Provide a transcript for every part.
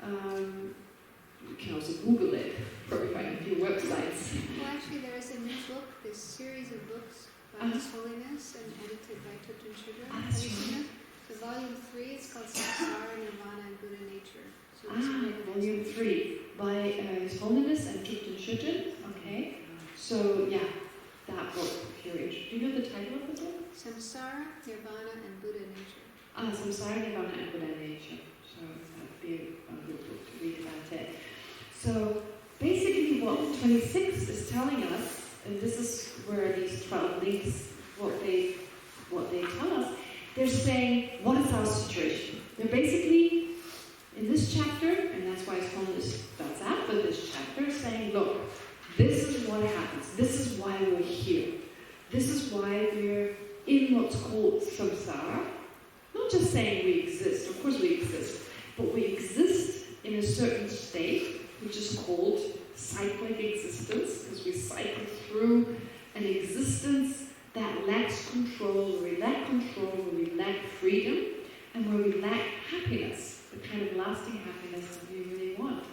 You can also Google it, probably find a few websites. Well, actually, there is a new book, this series of books about His Holiness and edited by Tutun Shudra. Have you seen it? So volume 3 is called Samsara, Nirvana, and Buddha Nature. So volume 3 by His Holiness and Tutun Shudra. Okay. So, yeah, that book, if you're interested. Do you know the title of the book? Samsara, Nirvana, and Buddha Nature. Samsara, Nirvana, and Buddha Nature. So that would be a good book to read about it. So basically what 26 is telling us, and this is where these 12 links, what they tell us, they're saying, what is our situation? They're basically, in this chapter, and that's why His Holiness starts out with this chapter, saying, look, this is what happens. This is why we're here. This is why we're in what's called samsara. Not just saying we exist, of course we exist, but we exist in a certain state, which is called cyclic existence, because we cycle through an existence that lacks control, where we lack freedom, and where we lack happiness, the kind of lasting happiness that we really want.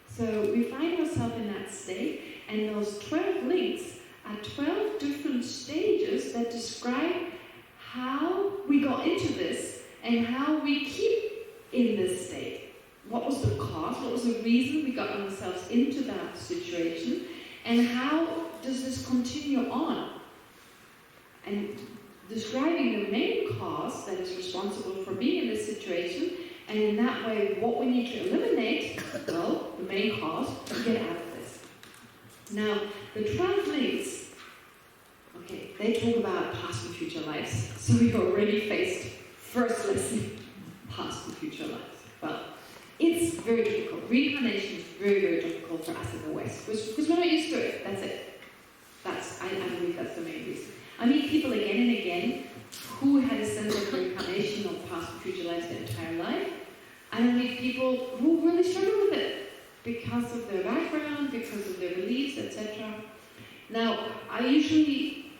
So we find ourselves in that state, and those 12 links are 12 different stages that describe how we got into this and how we keep in this state. What was the cause? What was the reason we got ourselves into that situation? And how does this continue on? And describing the main cause that is responsible for being in this situation, and in that way, what we need to eliminate, well, the main cause, to get out of this. Now, the 12 links, okay, they talk about past and future lives. So we already faced first lesson, past and future lives. Well, it's very difficult. Reincarnation is very, very difficult for us in the West, because we're not used to it. That's it. I believe that's the main reason. I meet people again and again who had a sense of reincarnation or past and future lives their entire life. And I meet people who really struggle with it because of their background, because of their beliefs, etc. Now, I usually,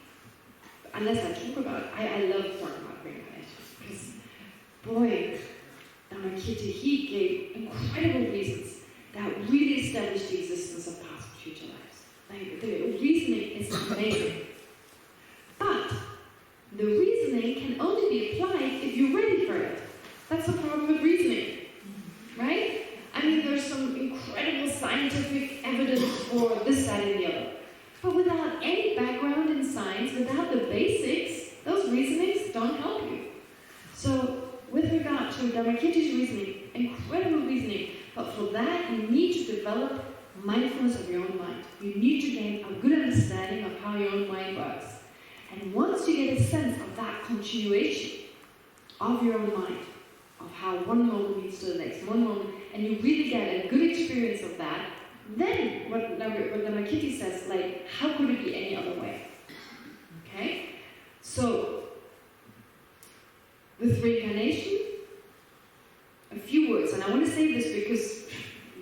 unless I talk about it, I love talking about reincarnation. Because, boy, Dharmakirti, he gave incredible reasons that really established the existence of past and future lives. Like, the reasoning is amazing. But the reasoning can only be applied if you're ready for it. That's the problem with reasoning, right? I mean, there's some incredible scientific evidence for this, that, and the other. But without any background in science, without the basics, those reasonings don't help you. So, with regard to Dharmakirti's reasoning, incredible reasoning, but for that you need to develop mindfulness of your own mind. You need to gain a good understanding of how your own mind works. And once you get a sense of that continuation of your own mind, of how one moment leads to the next, one moment, and you really get a good experience of that, then what Dharmakirti says, like, how could it be any other way? Okay? So, with reincarnation, a few words, and I want to say this because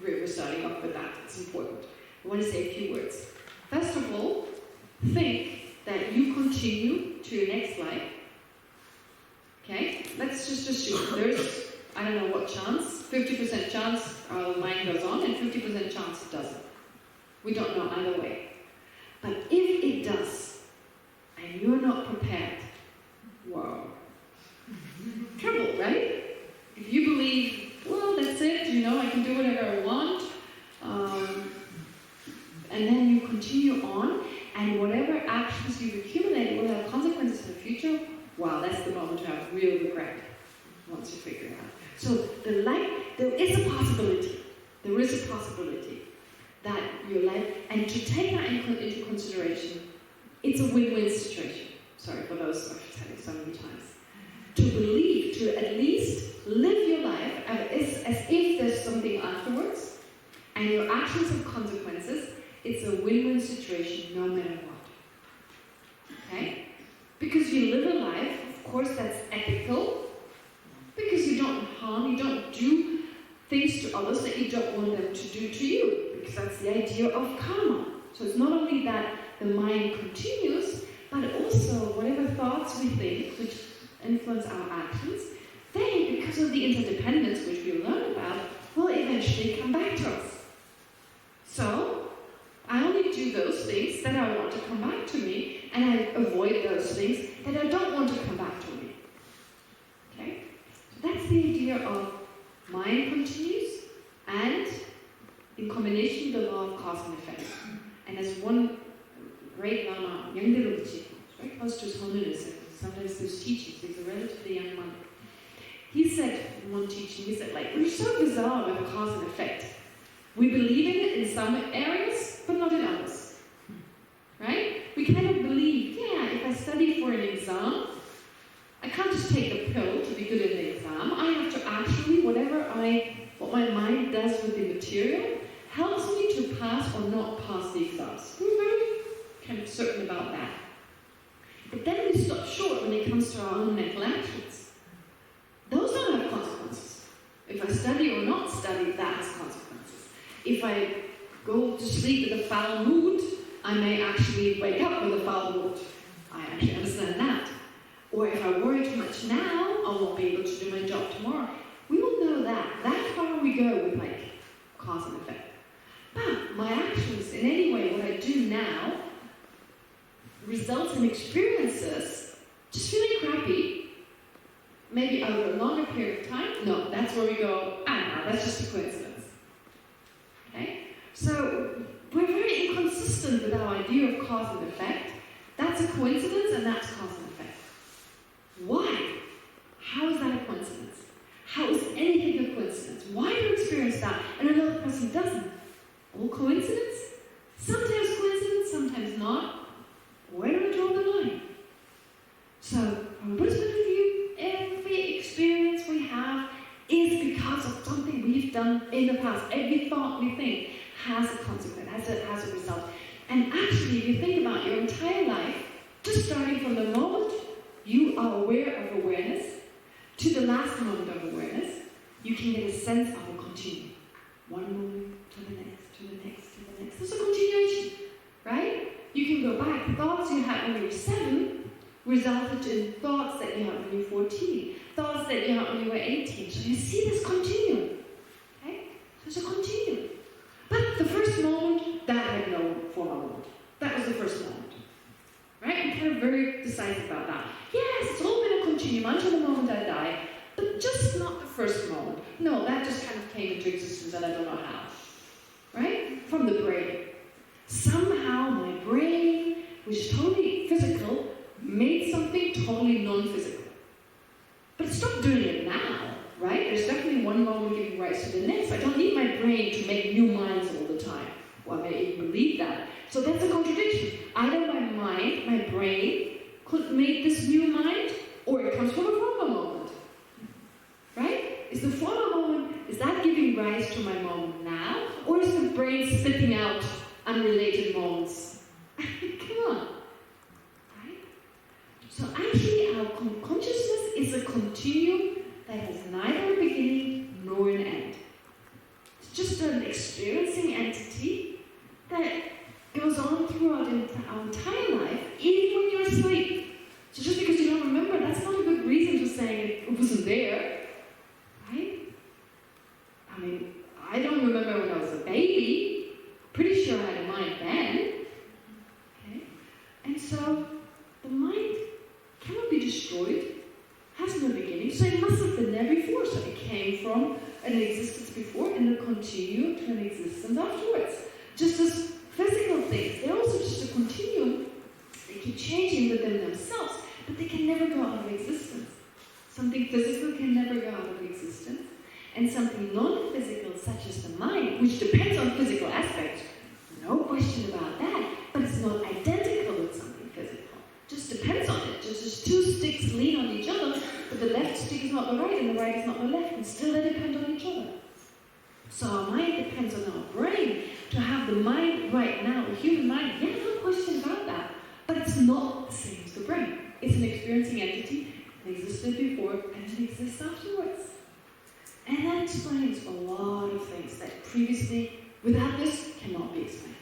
we're starting off with that, it's important. I want to say a few words. First of all, think that you continue to your next life. Okay? Let's just assume there's, I don't know what chance, 50% chance our mind goes on and 50% chance it doesn't. We don't know either way. But if it does, and you're not prepared, wow. Trouble, right? If you believe, well, that's it, I can do whatever I want, and then you continue on, and whatever actions you've accumulated will have consequences in the future, wow, that's the moment to have real regret once you figure it out. So there is a possibility that your life, and to take that into consideration, it's a win-win situation. Sorry for those I've said it so many times. To believe, to at least live your life as if there's something afterwards, and your actions have consequences, it's a win-win situation no matter what. Okay? Because you live a life, of course, that's ethical, because you don't harm, you don't do things to others that you don't want them to do to you, because that's the idea of karma. So it's not only that the mind continues, but also whatever thoughts we think, which influence our actions, they, because of the interdependence which we learn about, will eventually things that I don't want to come back to me. Okay? So that's the idea of mind continues and in combination the law of cause and effect. And as one great Lama, Yangderuchi, very close to his holiness, and sometimes those teachings, he's a relatively young monk. He said in one teaching, he said, like, we're so bizarre with cause and effect. We believe in it in some areas, but not in others. Right? We kind of believe, yeah, if I study for an exam, I can't just take a pill to be good at the exam. I have to actually, what my mind does with the material, helps me to pass or not pass the exams. We're very kind of certain about that. But then we stop short when it comes to our own mental actions. Those don't have consequences. If I study or not study, that has consequences. If I go to sleep with a foul mood, I may actually wake up with a foul mood. I actually understand that. Or if I worry too much now, I won't be able to do my job tomorrow. We all know that. That's how we go with like cause and effect. But my actions, in any way, what I do now, results in experiences just feeling crappy, maybe over a longer period of time. No, that's where we go, that's just a coincidence. Okay? So we're very inconsistent with our idea of cause and effect. That's a coincidence and that's cause and effect. Why? How is that a coincidence? How is anything a coincidence? Why do you experience that and another person doesn't? All coincidence? Sometimes coincidence, sometimes not. Where do we draw the line? So, from a Buddhist point of view, every experience we have is because of something we've done in the past. Every thought we think has a consequence, has a result. And actually, if you think about your entire life, just starting from the moment you are aware of awareness to the last moment of awareness, you can get a sense of a continuum. One moment to the next, to the next, to the next. There's a continuation, right? You can go back. Thoughts you had when you were 7 resulted in thoughts that you had when you were 14. Thoughts that you had when you were 18. So you see this continuum. Okay? There's a continuum. But the first moment, that had no formal moment. That was the first moment. Right? I'm kind of very decisive about that. Yes, it's all been a continuum until the moment I die, but just not the first moment. No, that just kind of came into existence and I don't know how. Right? From the brain. Somehow my brain, which is totally physical, made something totally non-physical. But it stopped doing it now, right? There's definitely one moment giving rise to the next. I don't need my brain to make new minds all the time. Well, I may even believe that. So that's a contradiction. Either my mind, my brain, could make this new mind, or it comes from a former moment. Right? Is the former moment, is that giving rise to my moment now? Or is the brain spitting out unrelated moments? Come on. Right? So actually our consciousness is a continuum that has neither a beginning nor an end. It's just an experiencing entity that goes on throughout our entire life, even when you're asleep. So just because you don't remember, that's not a good reason for saying it wasn't there. Right? I mean, I don't remember when I was a baby. Pretty sure I had a mind then. Okay? And so, the mind cannot be destroyed, has no beginning, so it must have been there before. So it came from an existence before and it continued to an existence afterwards. Just as physical things, they're also just a continuum. They keep changing within themselves, but they can never go out of existence. Something physical can never go out of existence. And something non-physical, such as the mind, which depends on physical aspects, no question about that, but it's not identical with something physical. Just depends on it. Just as two sticks lean on each other, but the left stick is not the right, and the right is not the left, and still they depend on each other. So our mind depends on our brain. To have the mind right now, a human mind, yeah, no question about that, but it's not the same as the brain. It's an experiencing entity that existed before, and it exists afterwards. And that explains a lot of things that previously, without this, cannot be explained.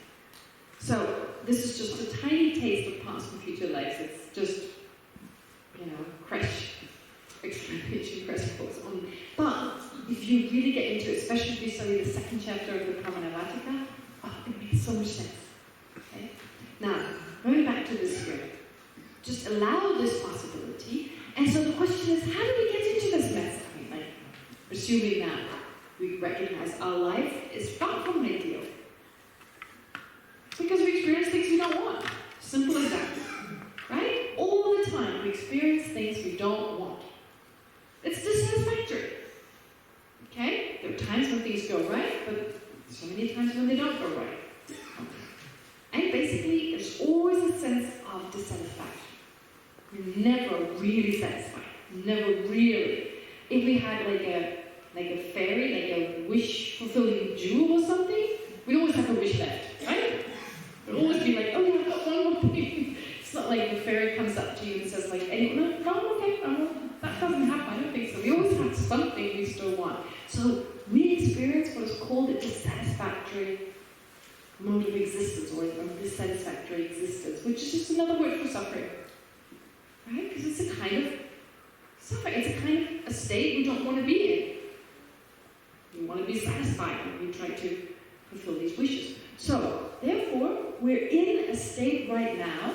So, this is just a tiny taste of past and future lives. It's just, crash explanation, crash course. But, if you really get into it, especially if you study the second chapter of the Pramanavartika, it makes so much sense. Okay? Now, going back to this script. just allow this possibility. And so the question is, how do we get into this mess? I mean, like, assuming that we recognize our life is far from ideal. Because we experience things we don't want. Simple as that. Right? All the time we experience things we don't want. It's dissatisfactory. Okay? There are times when things go right, but so many times when they don't go right. And basically, there's always a sense of dissatisfaction. We're never really satisfied. Never really. If we had like a fairy, like a wish-fulfilling jewel or something, we'd always have a wish left, right? We'd always be like, oh yeah, I've got one more thing. It's not like the fairy comes up to you and says like, no, that doesn't happen, I don't think so. We always have something we still want. So we experience what is called a dissatisfactory mode of existence, or a dissatisfactory existence, which is just another word for suffering. Right? Because it's a kind of suffering. It's a kind of a state we don't want to be in. We want to be satisfied when we try to fulfill these wishes. So, therefore, we're in a state right now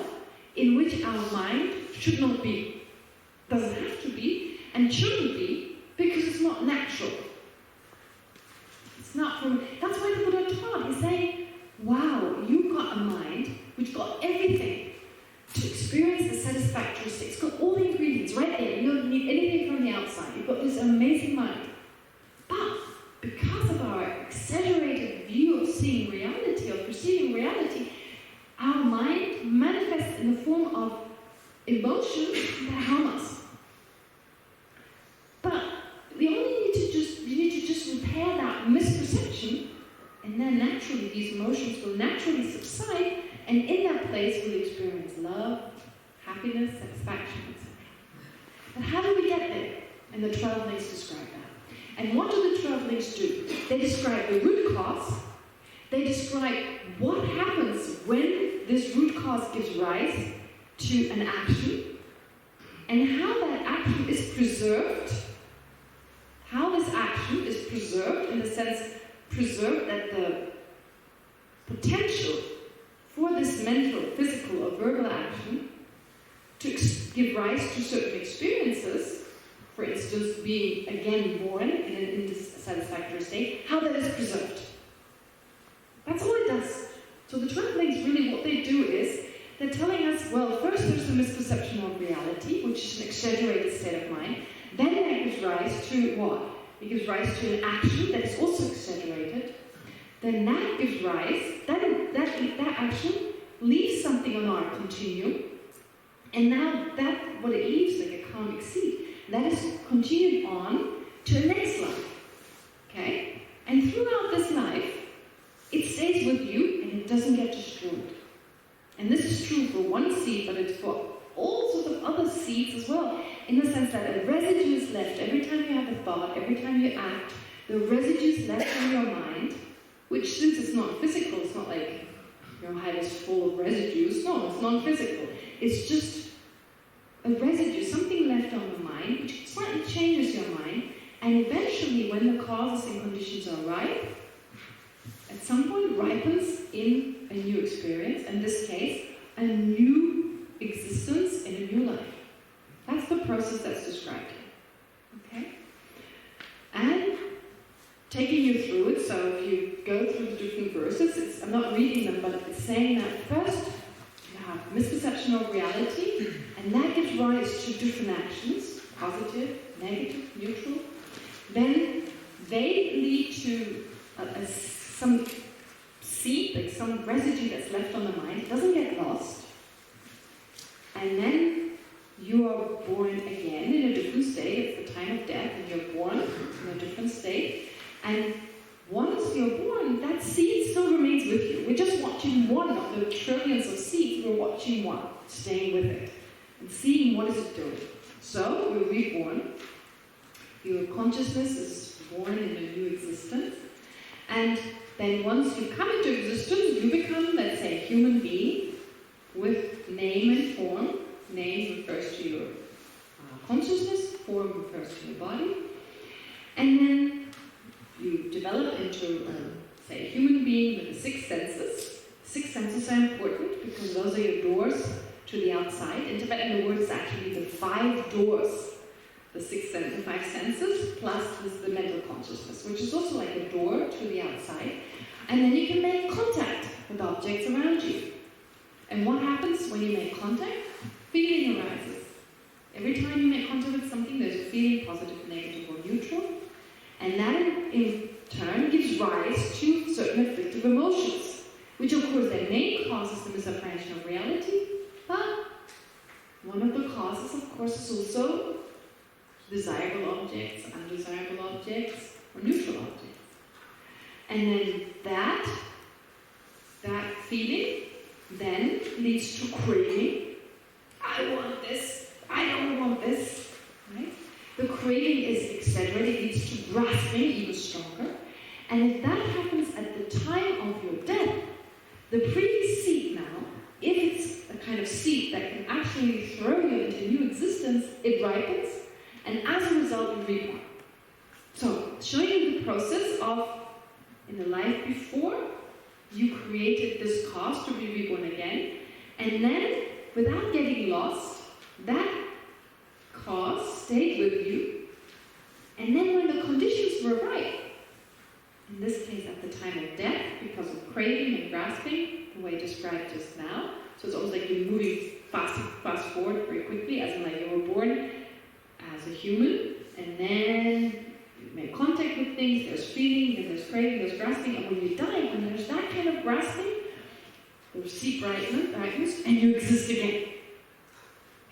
in which our mind should not be. Doesn't have to be, and shouldn't be, because it's not natural. It's not from... That's why the Buddha taught. He's saying, wow, you've got a mind which got everything to experience the satisfactory state. It's got all the ingredients right there. You don't need anything from the outside. You've got this amazing mind. But because of our exaggerated view of seeing reality, of perceiving reality, our mind manifests in the form of emotions that harm us. But we only need to just repair that misperception, and then naturally these emotions will naturally subside, and in that place we'll experience love, happiness, satisfaction, etc. But how do we get there? And the 12 links describe that. And what do the 12 links do? They describe the root cause. They describe what happens when this root cause gives rise to an action, and how that action is preserved. How this action is preserved, in the sense, preserved that the potential for this mental, physical, or verbal action to give rise to certain experiences, for instance, being again born in an dissatisfactory state, how that is preserved. That's all it does. So the 12 links, really what they do is, they're telling us, well, first there's the misperception of reality, which is an exaggerated state of mind. Then that gives rise to what? It gives rise to an action that is also exaggerated. Then that gives rise, that action leaves something on our continuum. And now what it leaves, like a karmic seed, that is continued on to the next life. Okay? And throughout this life, it stays with you and it doesn't get destroyed. And this is true for one seed, but it's for all sorts of other seeds as well, in the sense that a residue is left every time you have a thought, every time you act, the residue is left on your mind, which, since it's not physical, it's not like your head is full of residues. No, it's non-physical. It's just a residue, something left on the mind, which slightly changes your mind, and eventually, when the causes and conditions are right, at some point ripens in a new experience, in this case, a new existence in a new life. That's the process that's described here. Okay? And taking you through it, so if you go through the different verses, I'm not reading them, but it's saying that first you have misperception of reality, and that gives rise to different actions, positive, negative, neutral. Then they lead to some seed, like some residue that's left on the mind. It doesn't get lost. And then you are born again in a different state. It's the time of death, and you're born in a different state. And once you're born, that seed still remains with you. We're just watching one of the trillions of seeds. We're watching one, staying with it, and seeing what is it doing. So we're reborn. Your consciousness is born in a new existence. And then once you come into existence, you become, let's say, a human being with name and form. Name refers to your consciousness, form refers to your body. And then you develop into, say, a human being with the 6 senses. 6 senses are important because those are your doors to the outside. In Tibetan, the word is actually the 5 doors, the five senses, plus the mental consciousness, which is also like a door to the outside. And then you can make contact with objects around you. And what happens when you make contact? Feeling arises. Every time you make contact with something, there's a feeling, positive, negative, or neutral. And that in turn gives rise to certain afflictive emotions, which of course their main cause is the misapprehension of reality, but one of the causes, of course, is also desirable objects, undesirable objects, or neutral objects. And then that feeling then leads to craving. I want this, I don't want this, right? The craving is accelerated, leads to grasping even stronger. And if that happens at the time of your death, the previous seed now, if it's a kind of seed that can actually throw you into new existence, it ripens, and as a result, you reborn. So, showing you the process of, in the life before, you created this cause to be reborn again, and then, without getting lost, that cause stayed with you, and then when the conditions were right, in this case at the time of death, because of craving and grasping, the way described just now, so it's almost like you're moving fast forward very quickly, as in like you were born as a human, and then you make contact with things, there's feeling, then there's craving, there's grasping, and when you die, when there's that kind of grasping, there's seed brightness, and you exist again.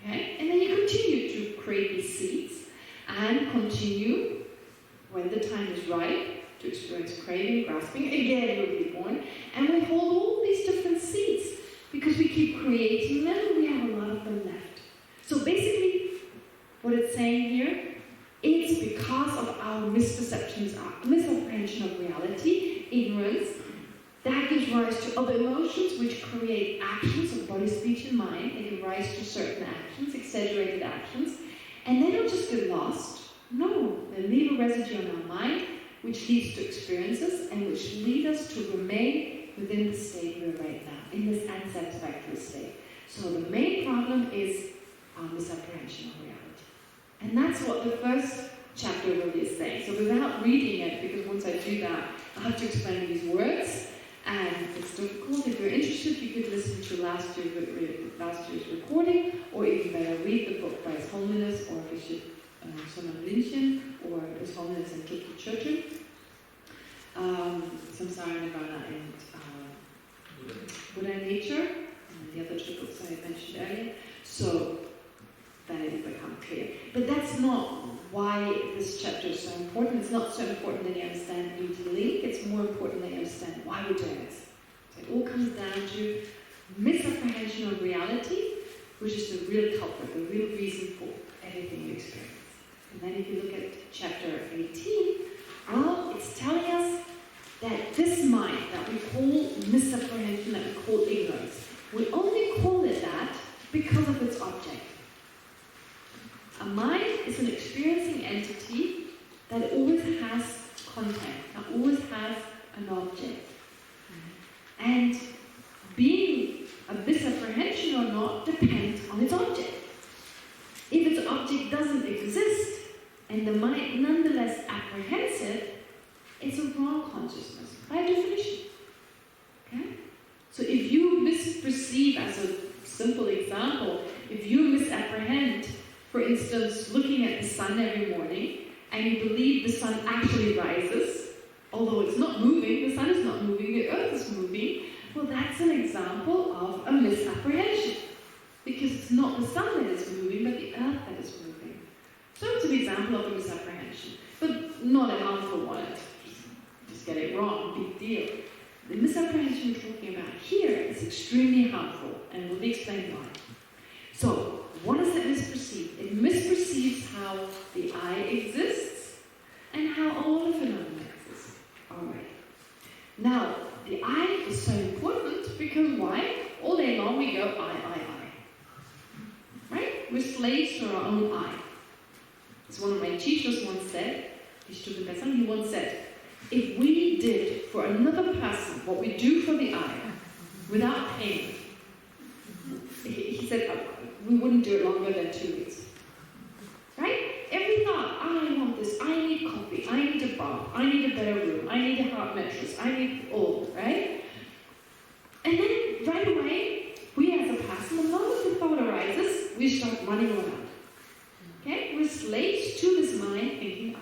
Okay? And then you continue to create these seeds, and continue, when the time is right, to experience craving, grasping, again you'll be born, and we hold all these different seeds, because we keep creating them, and we have a lot of them left. So basically, what it's saying here, it's because of our misperceptions, our misapprehension of reality, ignorance, that gives rise to other emotions which create actions of body, speech, and mind. They give rise to certain actions, exaggerated actions, and they don't just get lost. No, they leave a residue on our mind, which leads to experiences and which lead us to remain within the state we're right now, in this unsatisfactory state. So the main problem is our misapprehension of reality. And that's what the first chapter really is saying. So without reading it, because once I do that, I have to explain these words, and it's difficult. If you're interested, you could listen to last year's recording, or even better, read the book by His Holiness, or Geshe or His Holiness and Tukki Churchen, Samsara, Nirvana, and Buddha Nature, and the other two books I mentioned earlier. So that it will become clear. But that's not why this chapter is so important. It's not so important that you understand the link. It's more important that you understand why we're doing this. So it all comes down to misapprehension of reality, which is the real culprit, the real reason for everything you experience. And then if you look at chapter 18, well, it's telling us that this mind that we call misapprehension, that we call ignorance, we only call it that because of its object. A mind is an experiencing entity that always has content, that always has an object. And being a misapprehension or not depends on its object. If its object doesn't exist, and the mind nonetheless apprehends it, it's a wrong consciousness, by definition. Okay? So if you misperceive, as a simple example, if you misapprehend, for instance, looking at the sun every morning, and you believe the sun actually rises, although it's not moving, the sun is not moving, the earth is moving, well, that's an example of a misapprehension. Because it's not the sun that is moving, but the earth that is moving. So it's an example of a misapprehension, but not a harmful one. Just get it wrong, big deal. The misapprehension we're talking about here is extremely harmful, and will be explained why. So, what does it misperceive? It misperceives how the I exists and how all the phenomena exist. Alright. Now, the I is so important because why? All day long we go I. Right? We're slaves to our own I. As one of my teachers once said, he once said, if we did for another person what we do for the I, without pain, he said we wouldn't do it longer than 2 weeks. Right? Every thought, I want this, I need coffee, I need a bath, I need a better room, I need a hard mattress, I need all, right? And then right away, we as a person, the moment the thought arises, we start running around. Okay? We're slaves to this mind thinking I.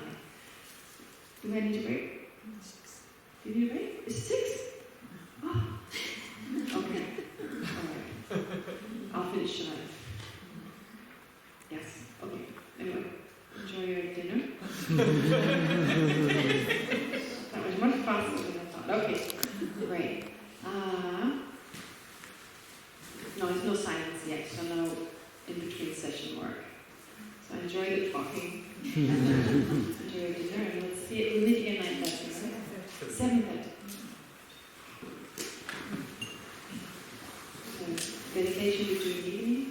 Do I need a break? Do you need a break? It's 6? Oh. Okay. Alright. I'll finish tonight. Yes. Okay. Anyway, enjoy your dinner. That was much faster than I thought. Okay. Great. No, there's no silence yet, so no in-between session work. So enjoy the talking. Enjoy your dinner, and we'll see it. We'll meet again 9:30, right? 7:30. So, dedication between the evening.